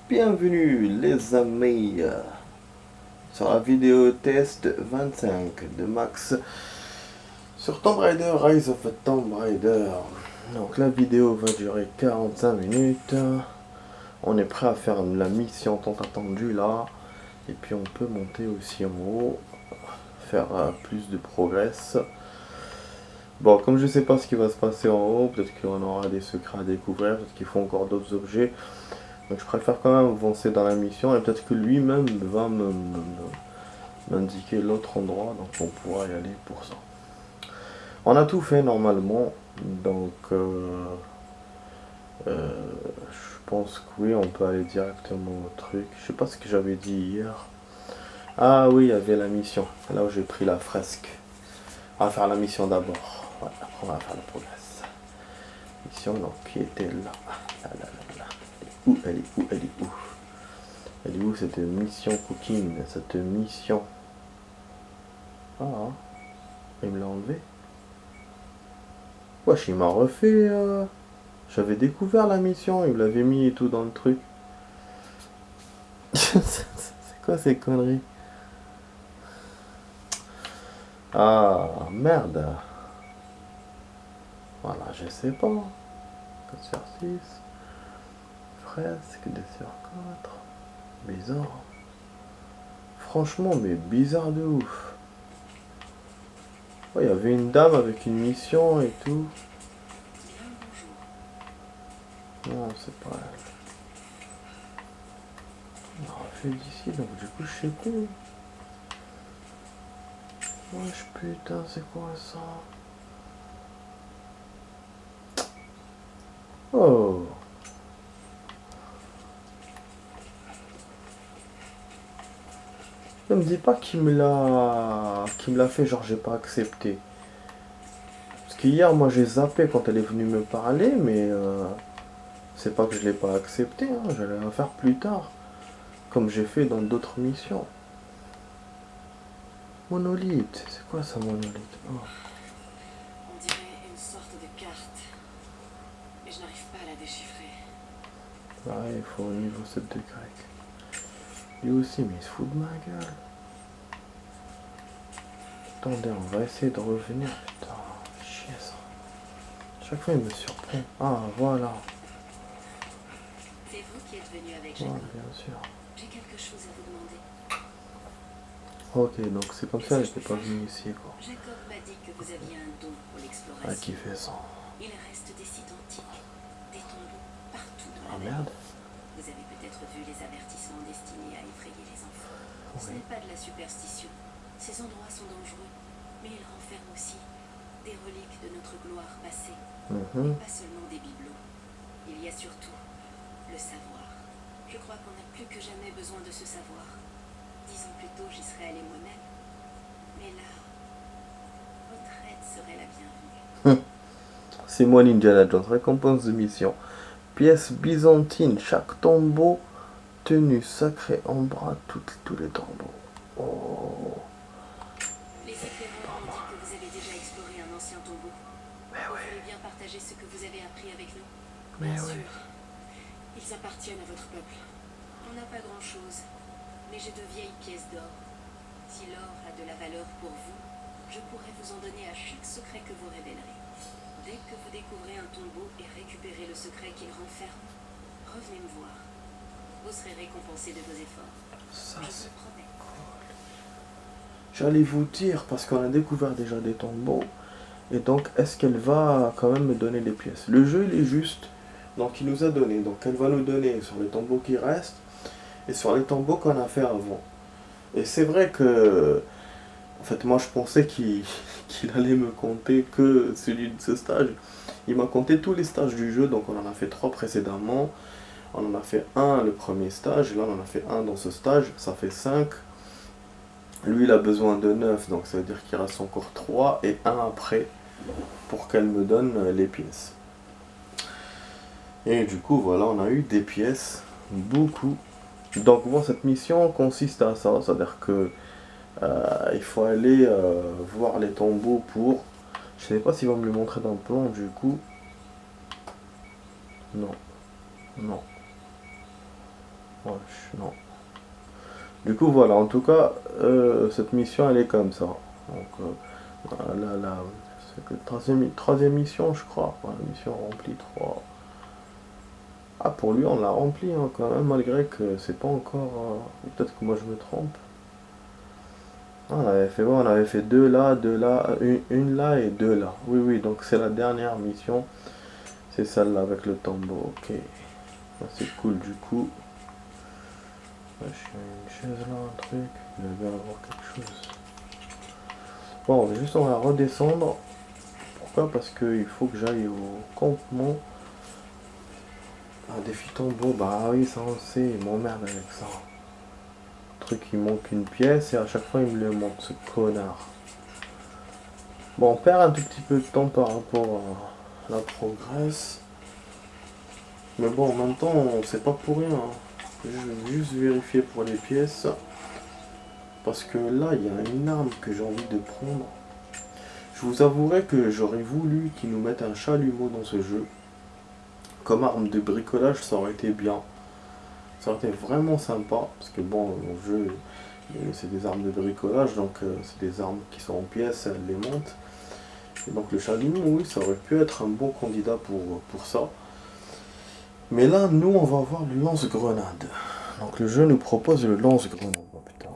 Bienvenue les amis sur la vidéo test 25 de Max sur Tomb Raider Rise of Tomb Raider. Donc la vidéo va durer 45 minutes. On est prêt à faire la mission tant attendue là. Et puis on peut monter aussi en haut, faire plus de progrès. Bon, comme je sais pas ce qui va se passer en haut, peut-être qu'on aura des secrets à découvrir, peut-être qu'il faut encore d'autres objets. Donc je préfère quand même avancer dans la mission et peut-être que lui-même va m'indiquer l'autre endroit, donc on pourra y aller pour ça. On a tout fait normalement, donc je pense que oui, on peut aller directement au truc. Je sais pas ce que j'avais dit hier. Ah oui, il y avait la mission, là où j'ai pris la fresque. On va faire la mission d'abord. Ouais, après on va faire le progrès. Mission donc qui était là. Là, là, là, là. Où elle est où elle est où elle est où cette mission cooking, cette mission? Ah, il me l'a enlevé. Wesh, il m'a refait. J'avais découvert la mission, il me l'avait mis et tout dans le truc. C'est quoi ces conneries? Ah, merde. Voilà, je sais pas. 4 sur 6. Fresque, 2 sur 4. Bizarre. Franchement, mais bizarre de ouf. Il y avait une dame avec une mission et tout. Non, c'est pas elle. On a fait d'ici, donc du coup, je sais plus. Wesh, putain, c'est quoi ça? Oh. Ne me dis pas qu'il me l'a fait, genre j'ai pas accepté. Parce qu'hier, moi j'ai zappé quand elle est venue me parler, mais c'est pas que je l'ai pas accepté, hein, j'allais la faire plus tard. Comme j'ai fait dans d'autres missions. Monolithe, c'est quoi ça, monolithe? Oh. On dirait une sorte de carte, mais je n'arrive pas à la déchiffrer. Ouais, il faut au niveau 7 de grec. Lui aussi, mais il se fout de ma gueule. Attendez, on va essayer de revenir. Putain, chier ça. Chaque fois, il me surprend. Ah, voilà. C'est vous qui êtes venu avec Ouais, Jacob. bien sûr. J'ai quelque chose à vous demander. Ok, donc c'est comme ça, elle n'était pas venue ici, quoi. Jacob m'a dit que vous aviez un don pour l'exploration. Ah, qui fait ça? Il reste des sites antiques, des tombeaux partout dans Ah, la merde. vallée. Vous avez peut-être vu les avertissements destinés à effrayer les enfants. Ce Oui. n'est pas de la superstition. Ces endroits sont dangereux, mais ils renferment aussi des reliques de notre gloire passée. Et pas seulement des bibelots. Il y a surtout le savoir. Je crois qu'on a plus que jamais besoin de ce savoir. 10 ans plus tôt, j'y serais allée moi-même. Mais là, votre aide serait la bienvenue. C'est moi Ninja Jones, récompense de mission. Pièce byzantine, chaque tombeau, tenue sacrée en bras, tous les tombeaux. Oh. Les éclaireurs m'ont dit que vous avez déjà exploré un ancien tombeau. Mais Vous oui. voulez bien partager ce que vous avez appris avec nous? Mais Bien oui. sûr. Ils appartiennent à votre peuple. On n'a pas grand-chose, mais j'ai de vieilles pièces d'or. Si l'or a de la valeur pour vous, je pourrais vous en donner à chaque secret que vous révélerez. Dès que vous découvrez un tombeau et récupérez le secret qu'il renferme, revenez me voir. Vous serez récompensé de vos efforts. Ça, Je c'est vous promets. J'allais vous dire, parce qu'on a découvert déjà des tombeaux, et donc est-ce qu'elle va quand même me donner des pièces? Le jeu il est juste, donc il nous a donné, donc elle va nous donner sur les tombeaux qui restent, et sur les tombeaux qu'on a fait avant. Et c'est vrai que, en fait moi je pensais qu'il allait me compter que celui de ce stage. Il m'a compté tous les stages du jeu, donc on en a fait 3 précédemment, on en a fait un le premier stage, là on en a fait un dans ce stage, ça fait 5. Lui, il a besoin de 9, donc ça veut dire qu'il reste encore 3 et un après pour qu'elle me donne les pièces. Et du coup, voilà, on a eu des pièces, beaucoup. Donc, bon, cette mission consiste à ça, c'est-à-dire que il faut aller voir les tombeaux pour. Je sais pas s'il va me le montrer dans le plan, du coup. Non. Non. Non. Du coup, voilà, en tout cas, cette mission, elle est comme ça. Donc, c'est que troisième mission, je crois. Ouais, mission remplie 3. Ah, pour lui, on l'a rempli, hein, quand même, malgré que c'est pas encore... peut-être que moi, je me trompe. Ah, on avait fait deux là, une là et deux là. Oui, oui, donc c'est la dernière mission. C'est celle-là avec le tombeau, ok. Ah, c'est cool, du coup. Je suis une chaise là, un truc. Il devait y avoir quelque chose. Bon, juste on va redescendre. Pourquoi? Parce qu'il faut que j'aille au campement. Ah, défi tombeau, bah oui, ça on sait, il m'emmerde avec ça. Truc, il manque une pièce et à chaque fois il me le montre, ce connard. Bon, on perd un tout petit peu de temps par rapport à la progresse. Mais bon, en même temps, c'est pas pour rien, hein. Je vais juste vérifier pour les pièces. Parce que là, il y a une arme que j'ai envie de prendre. Je vous avouerai que j'aurais voulu qu'ils nous mettent un chalumeau dans ce jeu. Comme arme de bricolage, ça aurait été bien. Ça aurait été vraiment sympa. Parce que bon, le jeu, c'est des armes de bricolage. Donc c'est des armes qui sont en pièces, elles les montent. Et donc le chalumeau, oui, ça aurait pu être un bon candidat pour ça. Mais là, nous, on va avoir le lance-grenade. Donc le jeu nous propose le lance-grenade. Oh, putain,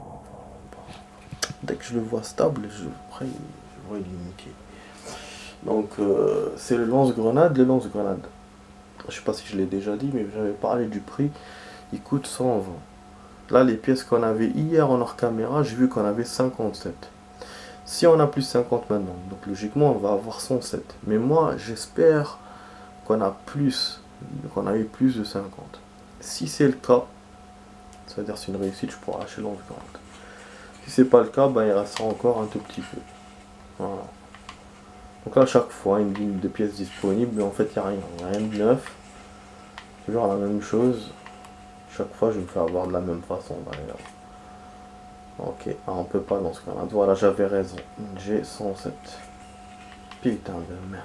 dès que je le vois stable, après, je vois limité. Donc c'est le lance-grenade. Le lance-grenade, je sais pas si je l'ai déjà dit, mais j'avais parlé du prix. Il coûte 120. Là, les pièces qu'on avait hier en hors caméra, j'ai vu qu'on avait 57. Si on a plus 50 maintenant, donc logiquement on va avoir 107. Mais moi, j'espère qu'on a eu plus de 50. Si c'est le cas, ça veut dire c'est une réussite, je pourrais acheter lance-grenade. Si c'est pas le cas, ben, il restera encore un tout petit peu. Voilà. Donc là, à chaque fois, une ligne de pièces disponibles, mais en fait, il n'y a rien. Rien de neuf. Toujours la même chose. Chaque fois, je me fais avoir de la même façon, d'ailleurs. Ok, on peut pas dans ce cas-là. Voilà, j'avais raison. J'ai 107. Putain de merde.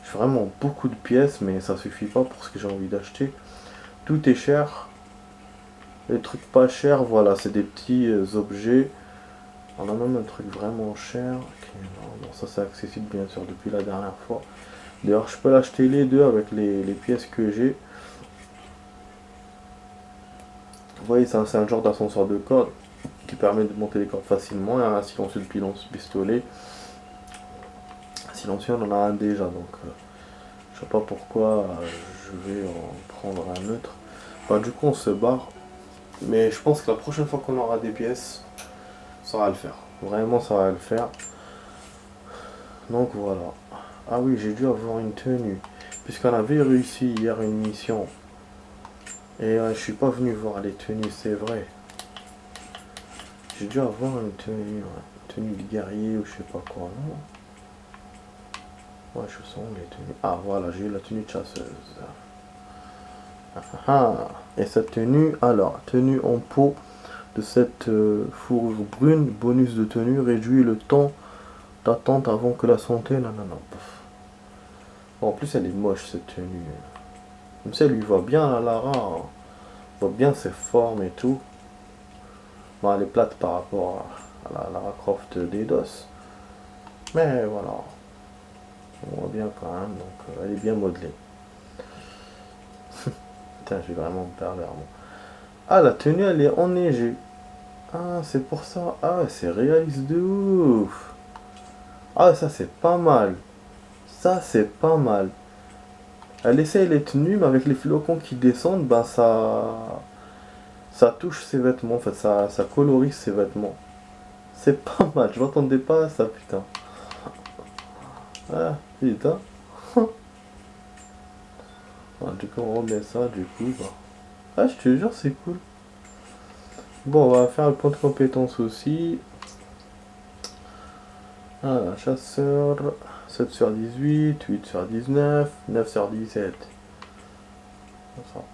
J'ai vraiment beaucoup de pièces, mais ça suffit pas pour ce que j'ai envie d'acheter. Tout est cher. Les trucs pas chers, voilà, c'est des petits objets. On a même un truc vraiment cher. Okay, non, ça c'est accessible bien sûr depuis la dernière fois. D'ailleurs, je peux l'acheter les deux avec les pièces que j'ai. Vous voyez, c'est un genre d'ascenseur de corde qui permet de monter les cordes facilement. Il y a un silencieux de pistolet. Silencieux, on en a un déjà, donc je sais pas pourquoi je vais en prendre un autre. Enfin, du coup, on se barre. Mais je pense que la prochaine fois qu'on aura des pièces, ça va le faire. Vraiment, ça va le faire. Donc voilà. Ah oui, j'ai dû avoir une tenue. Puisqu'on avait réussi hier une mission. Et je suis pas venu voir les tenues, c'est vrai. J'ai dû avoir une tenue, ouais. Tenue de guerrier ou je sais pas quoi, non? Ouais, je sens les tenues. Ah voilà, j'ai eu la tenue de chasseuse. Et cette tenue, alors, tenue en peau de cette fourrure brune, bonus de tenue, réduit le temps d'attente avant que la santé, non. Bon, en plus, elle est moche cette tenue. Même si elle lui va bien à Lara, hein. On voit bien ses formes et tout. Bon, elle est plate par rapport à la Lara Croft d'Eidos. Mais voilà. On voit bien quand même, donc elle est bien modelée. Putain, je vais vraiment me perdre. Ah, la tenue, elle est enneigée. Ah, c'est pour ça. Ah, c'est réaliste de ouf. Ah, ça, c'est pas mal. Ça, c'est pas mal. Elle essaye les tenues, mais avec les flocons qui descendent, ben ça touche ses vêtements, en fait, ça colorise ses vêtements. C'est pas mal, je m'attendais pas à ça, putain. Ah, putain. Ah, du coup, on remet ça, du coup, bah. Ah, je te jure, c'est cool. Bon, on va faire le point de compétence aussi. Ah, chasseur, 7 sur 18, 8 sur 19, 9 sur 17.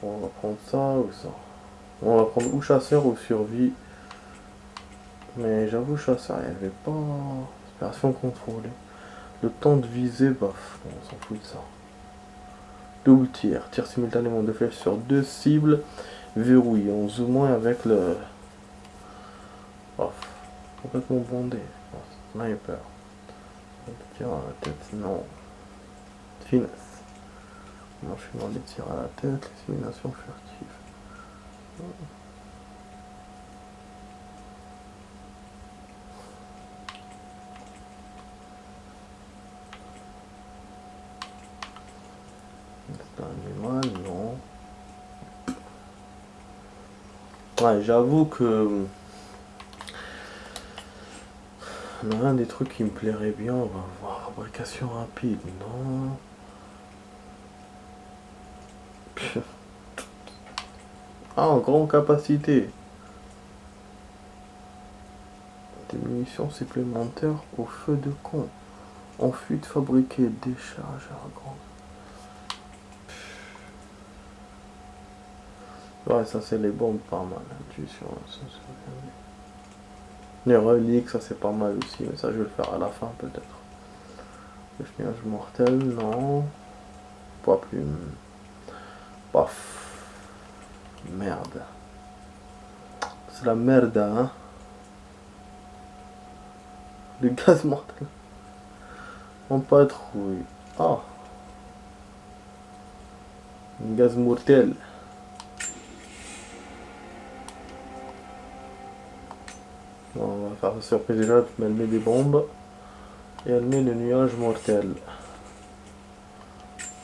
On va prendre ça ou ça. On va prendre ou chasseur ou survie. Mais j'avoue, chasseur, il n'y avait pas opération contrôlée. Le temps de viser, bof, on s'en fout de ça. Double tir, tire simultanément deux flèches sur deux cibles, verrouillé. On zoome moins avec le... Oh, complètement bondé. Oh, sniper. Tir à la tête, non. Finesse. Moi je suis demandé de tirer à la tête, dissimulation furtive. C'est un animal, non. Ouais, j'avoue que l'un des trucs qui me plairait bien, on va voir fabrication rapide, non. Ah, en grande capacité. Des munitions supplémentaires au feu de camp. En fuite fabriquée, décharge à grande. Ouais, ça c'est les bombes, pas mal. Intuition, ça c'est bien. Les reliques, ça c'est pas mal aussi, mais ça je vais le faire à la fin peut-être. Le chenillage mortel, non. Pas plus. Paf. Merde. C'est la merde, hein. Le gaz mortel. En patrouille. Ah. Un gaz mortel. Bon, on va faire la surprise déjà, mais elle met des bombes. Et elle met le nuage mortel.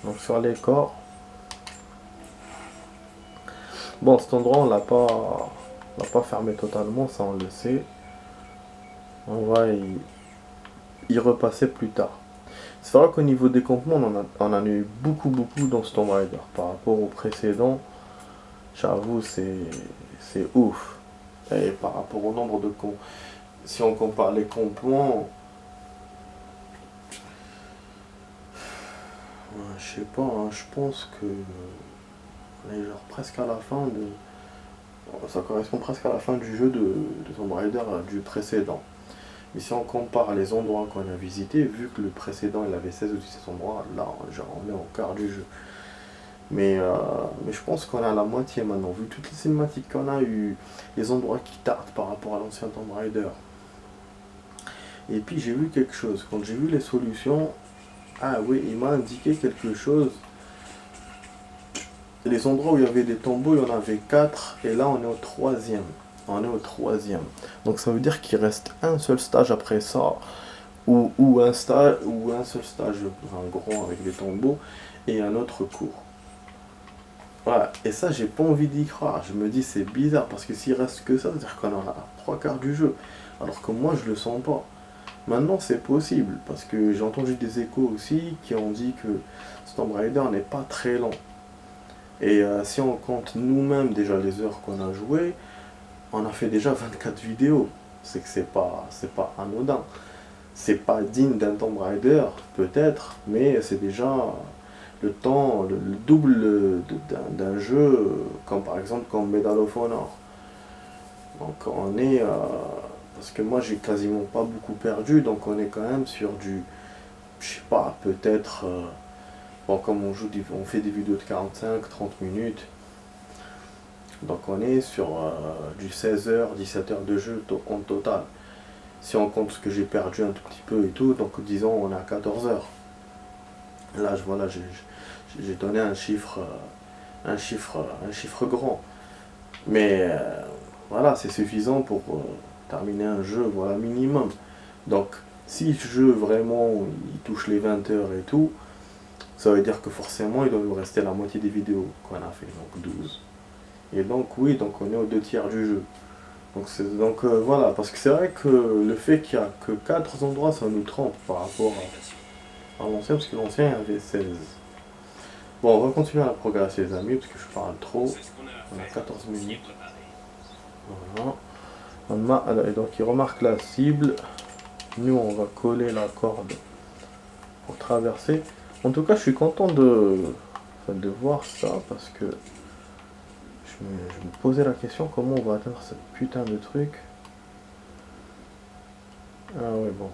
Donc sur les corps. Bon, cet endroit on l'a pas fermé totalement, ça on le sait. On va y repasser plus tard. C'est vrai qu'au niveau des campements, on en a eu beaucoup dans ce Tomb Raider. Par rapport au précédent, j'avoue, c'est ouf. Et par rapport au nombre de camps, si on compare les campements, je sais pas, hein, je pense que on est genre presque à la fin de... Ça correspond presque à la fin du jeu de Tomb Raider du précédent. Mais si on compare les endroits qu'on a visités, vu que le précédent il avait 16 ou 17 endroits, là genre, on est au quart du jeu. Mais je pense qu'on est à la moitié maintenant, vu toutes les cinématiques qu'on a eu, les endroits qui tardent par rapport à l'ancien Tomb Raider. Et puis j'ai vu quelque chose, quand j'ai vu les solutions, ah oui, il m'a indiqué quelque chose. Les endroits où il y avait des tombeaux, il y en avait 4, et là on est au troisième. On est au troisième. Donc ça veut dire qu'il reste un seul stage après ça, ou un seul stage, un grand avec des tombeaux, et un autre court. Voilà, et ça j'ai pas envie d'y croire. Je me dis c'est bizarre, parce que s'il reste que ça, c'est-à-dire qu'on en a 3 quarts du jeu. Alors que moi je le sens pas. Maintenant c'est possible, parce que j'ai entendu des échos aussi qui ont dit que Tomb Raider n'est pas très long. Et si on compte nous-mêmes déjà les heures qu'on a joué, on a fait déjà 24 vidéos. C'est que c'est pas anodin. C'est pas digne d'un Tomb Raider, peut-être, mais c'est déjà le temps, le double d'un jeu, comme par exemple comme Medal of Honor. Donc on est... parce que moi j'ai quasiment pas beaucoup perdu, donc on est quand même sur du... Je sais pas, peut-être... bon, comme on fait des vidéos de 45-30 minutes, donc on est sur du 16h, 17h de jeu en total. Si on compte ce que j'ai perdu un tout petit peu et tout, donc disons on est à 14h. Là, voilà, j'ai donné un chiffre grand. Mais voilà, c'est suffisant pour terminer un jeu, voilà, minimum. Donc, si le jeu vraiment il touche les 20 heures et tout, ça veut dire que forcément il doit nous rester la moitié des vidéos qu'on a fait, donc 12. Et donc oui, donc on est aux 2 tiers du jeu. Donc voilà, parce que c'est vrai que le fait qu'il n'y a que 4 endroits, ça nous trompe par rapport à l'ancien, parce que l'ancien avait 16. Bon, on va continuer à progresser les amis, parce que je parle trop. On a 14 minutes. Voilà. Et donc il remarque la cible. Nous on va coller la corde pour traverser. En tout cas je suis content de voir ça, parce que je me posais la question comment on va atteindre cette putain de truc. Ah ouais, bon.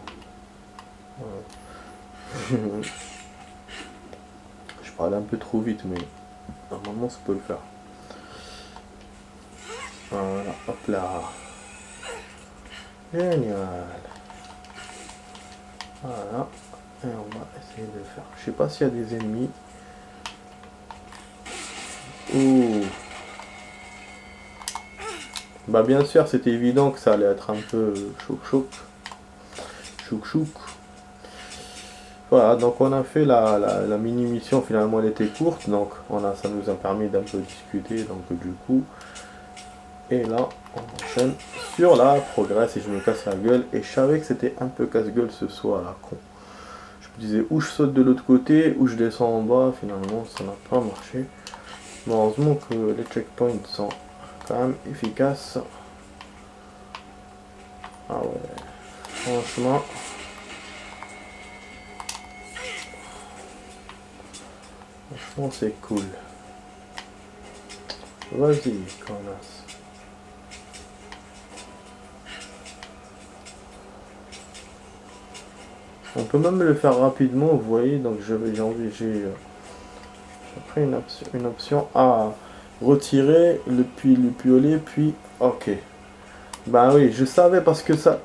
Je parlais un peu trop vite, mais normalement ça peut le faire. Voilà, hop là. Génial. Voilà. Et on va essayer de faire. Je sais pas s'il y a des ennemis. Ouh. Bah bien sûr, c'était évident que ça allait être un peu chouk-chouk. Chouk-chouk. Voilà, donc on a fait la mini-mission, finalement elle était courte, donc ça nous a permis d'un peu discuter, donc du coup. Et là, on enchaîne sur la progresse et je me casse la gueule. Et je savais que c'était un peu casse-gueule ce soir là, con. Je me disais ou je saute de l'autre côté ou je descends en bas, finalement ça n'a pas marché. Mais heureusement que les checkpoints sont quand même efficaces. Ah ouais, franchement. Franchement c'est cool. Vas-y, connasse. On peut même le faire rapidement, vous voyez, donc j'ai pris une option à retirer le piolet, puis ok. Bah oui, je savais parce que ça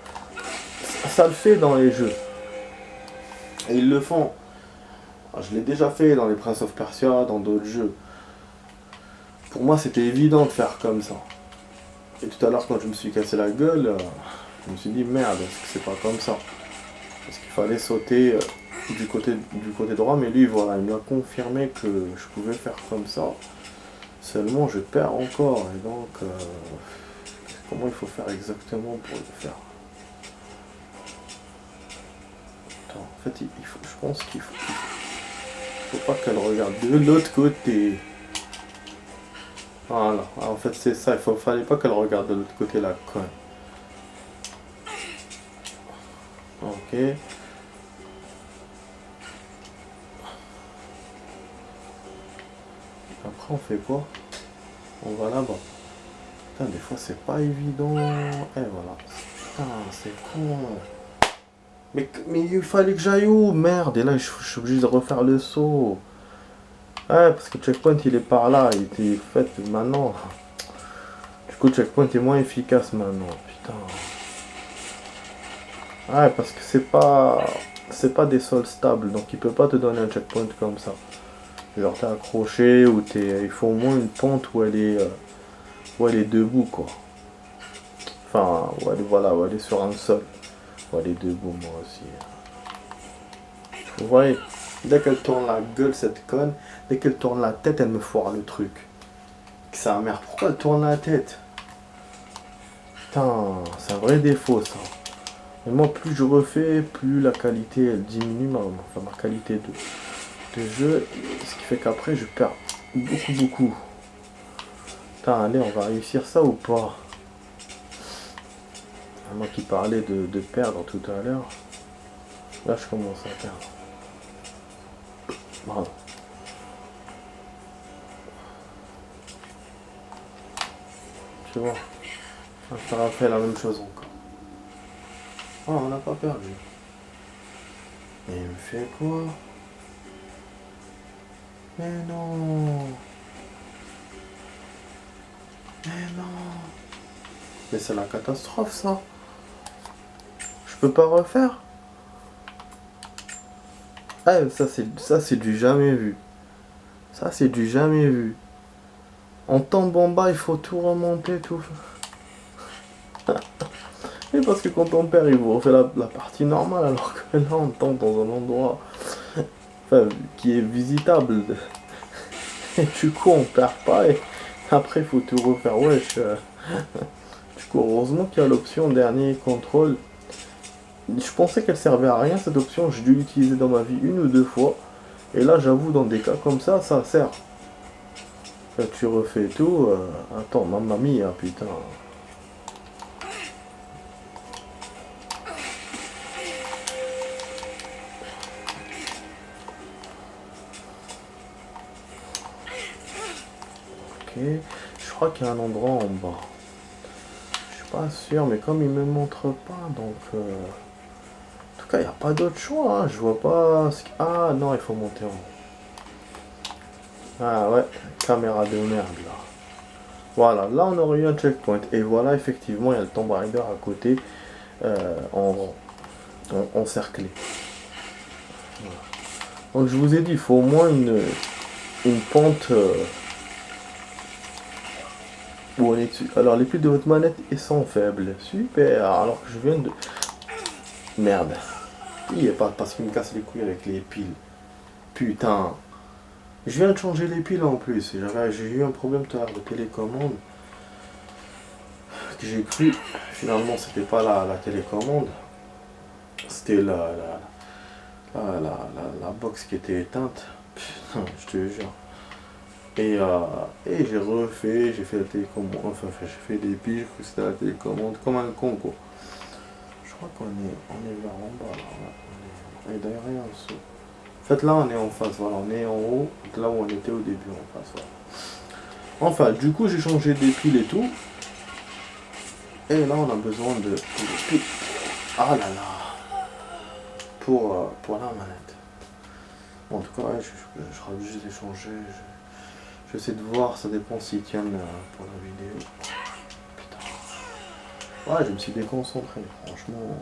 le fait dans les jeux. Et ils le font. Je l'ai déjà fait dans les Prince of Persia, dans d'autres jeux. Pour moi, c'était évident de faire comme ça. Et tout à l'heure, quand je me suis cassé la gueule, je me suis dit merde, est-ce que c'est pas comme ça? Parce qu'il fallait sauter du côté droit, mais lui, voilà, il m'a confirmé que je pouvais faire comme ça. Seulement, je perds encore. Et donc, comment il faut faire exactement pour le faire? Attends, en fait, je pense qu'il faut pas qu'elle regarde de l'autre côté. Voilà, en fait c'est ça, fallait pas qu'elle regarde de l'autre côté la conne. Ok. Après on fait quoi? On va là-bas. Putain, des fois c'est pas évident. Et voilà. Putain, c'est con. Mais il fallait que j'aille où? Merde, et là je suis obligé de refaire le saut. Ouais, parce que checkpoint il est par là, il était fait maintenant. Du coup checkpoint est moins efficace maintenant, putain. Ouais, parce que c'est pas des sols stables, donc il peut pas te donner un checkpoint comme ça. Genre t'es accroché ou il faut au moins une pente où elle est debout quoi. Enfin, où elle est sur un sol. Où elle est debout moi aussi. Vous voyez, dès qu'elle tourne la gueule cette conne, dès qu'elle tourne la tête, elle me foire le truc. Que sa mère, pourquoi elle tourne la tête? Putain, c'est un vrai défaut ça. Et moi, plus je refais, plus la qualité elle diminue, ma qualité de jeu. Ce qui fait qu'après, je perds beaucoup. Putain, allez, on va réussir ça ou pas? Moi qui parlais de perdre tout à l'heure. Là, je commence à perdre. Bravo. Tu vois, ça a fait la même chose encore. Oh, on n'a pas perdu. Mais il me fait quoi? Mais non. Mais c'est la catastrophe ça. Je peux pas refaire. Ah, ça c'est du jamais vu. Ça c'est du jamais vu. On tombe en bas, il faut tout remonter, tout. Et parce que quand on perd, il vous refait la partie normale, alors que là on tombe dans un endroit qui est visitable. Et du coup on perd pas et après il faut tout refaire. Wesh. Du coup heureusement qu'il y a l'option dernier contrôle. Je pensais qu'elle servait à rien cette option, j'ai dû l'utiliser dans ma vie une ou deux fois. Et là j'avoue dans des cas comme ça sert. Là, tu refais tout. Attends, mamma mia, putain. Ok, je crois qu'il y a un endroit en bas. Je suis pas sûr, mais comme il me montre pas, donc... En tout cas, il n'y a pas d'autre choix, hein. Je vois pas... Ah non, il faut monter en haut. Ah ouais, caméra de merde, là. Voilà, là on aurait eu un checkpoint. Et voilà, effectivement, il y a le Tomb Raider à côté, encerclé. Voilà. Donc je vous ai dit, il faut au moins une pente où on est dessus. Alors les piles de votre manette, elles sont faibles. Super, alors que je viens de... Merde. Il est pas parce qu'il me casse les couilles avec les piles. Putain. Je viens de changer les piles en plus. J'ai eu un problème tout à l'heure de télécommande. Que j'ai cru. Finalement, c'était pas la télécommande. C'était la box qui était éteinte. Putain, je te jure. Et j'ai fait la télécommande. Enfin, j'ai fait des piles. Je crois que c'était la télécommande. Comme un con, quoi. Je crois qu'on est vers en bas, là. On est derrière un saut. En fait, là, on est en face, voilà, on est en haut, là où on était au début, en face, voilà. Enfin, du coup, j'ai changé des piles et tout. Et là, on a besoin de piles. Ah là là. Pour la manette. Bon, en tout cas, ouais, je serai obligé d'échanger. J'essaie de voir, ça dépend s'ils tiennent pour la vidéo. Putain. Ouais, je me suis déconcentré, franchement.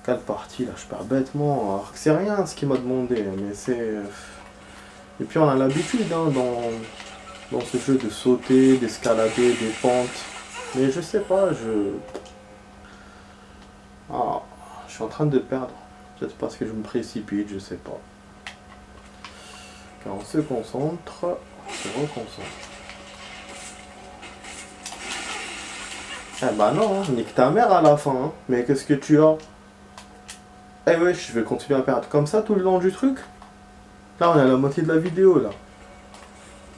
Quelle partie là, je perds bêtement, alors que c'est rien ce qu'il m'a demandé, mais c'est... Et puis on a l'habitude hein, dans ce jeu de sauter, d'escalader, des pentes, mais je sais pas, Ah, je suis en train de perdre, peut-être parce que je me précipite, je sais pas. Quand on se concentre, on se reconcentre. Eh bah non, nique ta mère à la fin, hein. Mais qu'est-ce que tu as? Eh ouais, je vais continuer à perdre comme ça tout le long du truc. Là, on est à la moitié de la vidéo, là.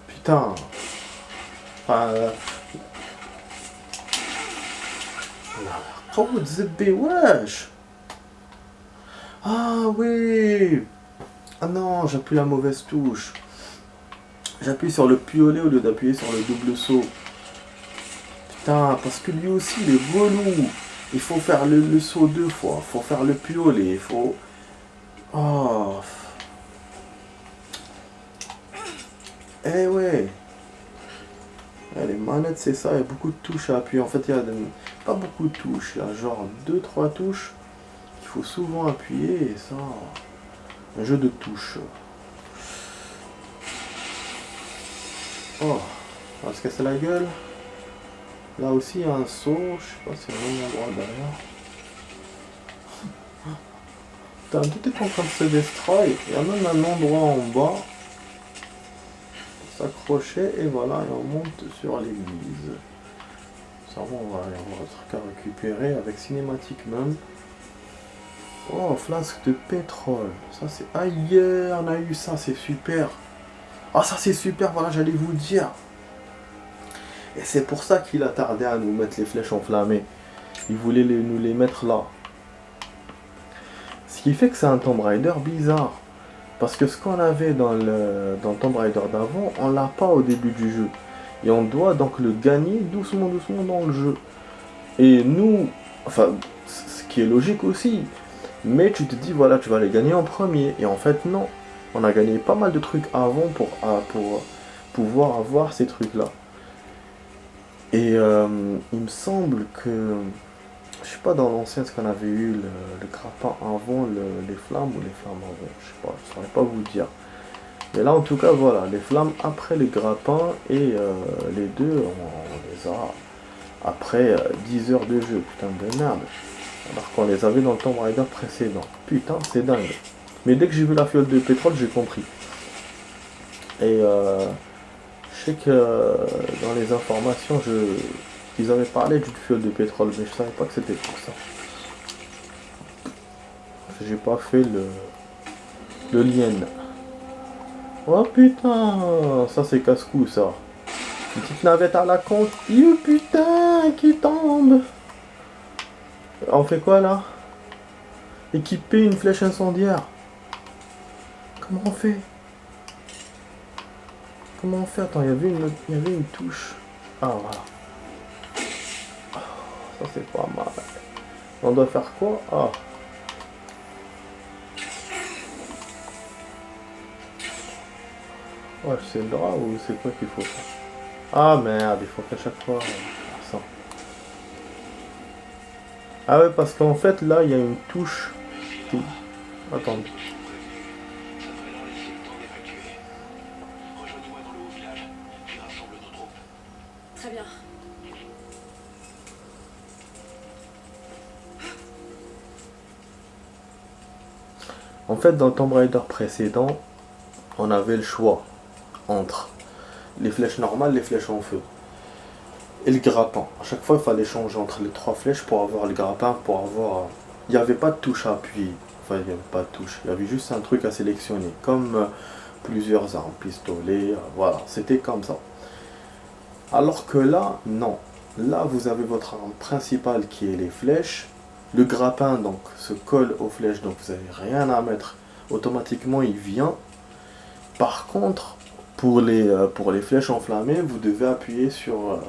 Putain. Enfin... Oh, ZB, wesh. Ah, oui. Ah non, j'appuie la mauvaise touche. J'appuie sur le piolet au lieu d'appuyer sur le double saut. Putain, parce que lui aussi, il est relou. Il faut faire le saut 2 fois. Il faut faire le piolet. Il faut... Oh... Eh ouais. Les manettes c'est ça, il y a beaucoup de touches à appuyer. En fait il y a pas beaucoup de touches, il y a genre 2-3 touches qu'il faut souvent appuyer et ça... Un jeu de touches. Oh, on va se casser la gueule. Là aussi il y a un saut, je sais pas si c'est le même endroit derrière. Putain, tout est en train de se destroy. Il y a même un endroit en bas. S'accrocher et voilà, et on monte sur l'église. Ça va, on va y avoir un truc à récupérer avec cinématique même. Oh, flasque de pétrole. Ça c'est... Aïe, on a eu ça, c'est super. Ah, ça c'est super, voilà, j'allais vous dire. Et c'est pour ça qu'il a tardé à nous mettre les flèches enflammées. Il voulait nous les mettre là. Ce qui fait que c'est un Tomb Raider bizarre. Parce que ce qu'on avait dans Tomb Raider d'avant, on l'a pas au début du jeu. Et on doit donc le gagner doucement, doucement dans le jeu. Et nous, enfin, ce qui est logique aussi, mais tu te dis, voilà, tu vas les gagner en premier. Et en fait, non. On a gagné pas mal de trucs avant pour pouvoir avoir ces trucs-là. Et il me semble que, je sais pas dans l'ancien ce qu'on avait eu, le grappin avant les flammes ou les flammes avant, je sais pas, je saurais pas vous dire. Mais là en tout cas voilà, les flammes après les grappins et les deux on les a après 10 heures de jeu, putain de merde. Alors qu'on les avait dans le Tomb Raider précédent. Putain c'est dingue. Mais dès que j'ai vu la fiole de pétrole j'ai compris. Et je sais que dans les informations ils avaient parlé d'une fiole de pétrole mais je savais pas que c'était pour ça. J'ai pas fait le lien. Oh putain, ça c'est casse-cou ça. Une petite navette à la con. You putain, qui tombe. On fait quoi là? Équiper une flèche incendiaire. Comment on fait? Comment on fait? Attends, il y avait une touche. Ah voilà. Oh, ça c'est pas mal. On doit faire quoi? Ah. Ouais, c'est le drap ou c'est quoi qu'il faut faire? Ah merde, il faut qu'à chaque fois... ça. Ah ouais, parce qu'en fait, là, il y a une touche. Attends. Très bien. En fait, dans le Tomb Raider précédent, on avait le choix entre les flèches normales, les flèches en feu et le grappin. À chaque fois, il fallait changer entre les 3 flèches pour avoir le grappin, pour avoir... Il n'y avait pas de touche à appuyer. Enfin, il n'y avait pas de touche. Il y avait juste un truc à sélectionner. Comme plusieurs armes, pistolet, voilà. C'était comme ça. Alors que là, non. Là, vous avez votre arme principale qui est les flèches. Le grappin, donc, se colle aux flèches, donc vous n'avez rien à mettre. Automatiquement, il vient. Par contre, pour les flèches enflammées, vous devez appuyer sur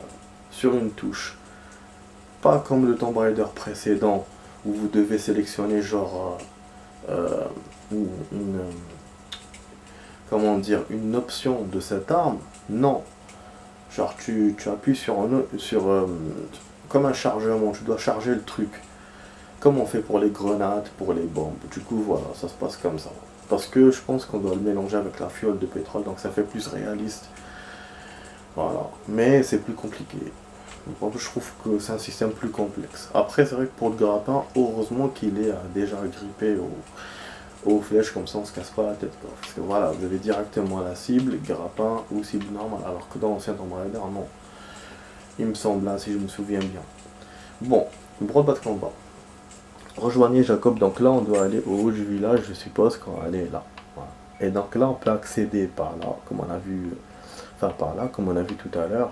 une touche. Pas comme le Tomb Raider précédent, où vous devez sélectionner genre une, comment dire, une option de cette arme. Non. Genre tu appuies comme un chargement, tu dois charger le truc. Comme on fait pour les grenades, pour les bombes. Du coup voilà, ça se passe comme ça. Parce que je pense qu'on doit le mélanger avec la fiole de pétrole, donc ça fait plus réaliste. Voilà. Mais c'est plus compliqué. Donc, je trouve que c'est un système plus complexe. Après, c'est vrai que pour le grappin, heureusement qu'il est déjà grippé aux flèches, comme ça on se casse pas la tête. Quoi. Parce que voilà, vous avez directement la cible, grappin ou cible normale. Alors que dans l'ancien Tomb Raider, non. Il me semble, hein, si je me souviens bien. Bon, bas de combat. Rejoignez Jacob, donc là on doit aller au haut du village, je suppose qu'on va aller là. Voilà. Et donc là on peut accéder par là, comme on a vu, enfin par là, comme on a vu tout à l'heure.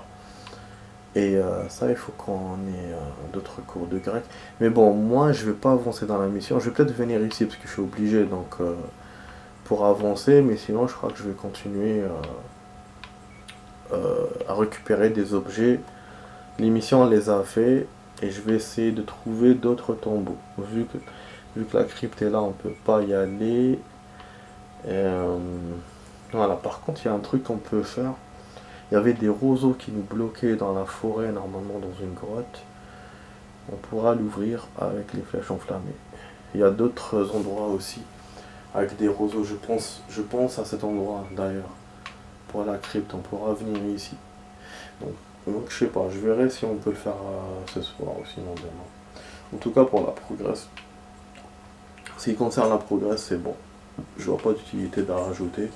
Et ça, il faut qu'on ait d'autres cours de grec. Mais bon, moi, je vais pas avancer dans la mission. Je vais peut-être venir ici parce que je suis obligé, donc pour avancer. Mais sinon, je crois que je vais continuer à récupérer des objets. Les missions, on les a fait. Et je vais essayer de trouver d'autres tombeaux. Vu que la crypte est là, on peut pas y aller. Voilà, par contre, il y a un truc qu'on peut faire. Il y avait des roseaux qui nous bloquaient dans la forêt, normalement dans une grotte. On pourra l'ouvrir avec les flèches enflammées. Il y a d'autres endroits aussi avec des roseaux. Je pense à cet endroit d'ailleurs. Pour la crypte, on pourra venir ici. Donc je sais pas, je verrai si on peut le faire ce soir ou sinon demain. En tout cas pour la progresse. Ce qui concerne la progresse, c'est bon. Je vois pas d'utilité d'à rajouter.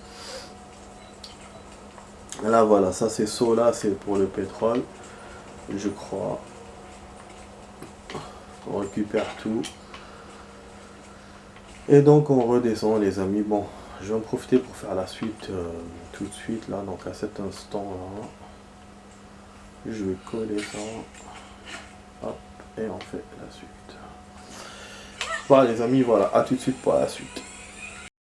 Là voilà, ça c'est là, c'est pour le pétrole. Je crois. On récupère tout. Et donc on redescend les amis. Bon, je vais en profiter pour faire la suite tout de suite là. Donc à cet instant là. Je vais coller ça. Hop, et on fait la suite. Voilà les amis, voilà, à tout de suite pour la suite.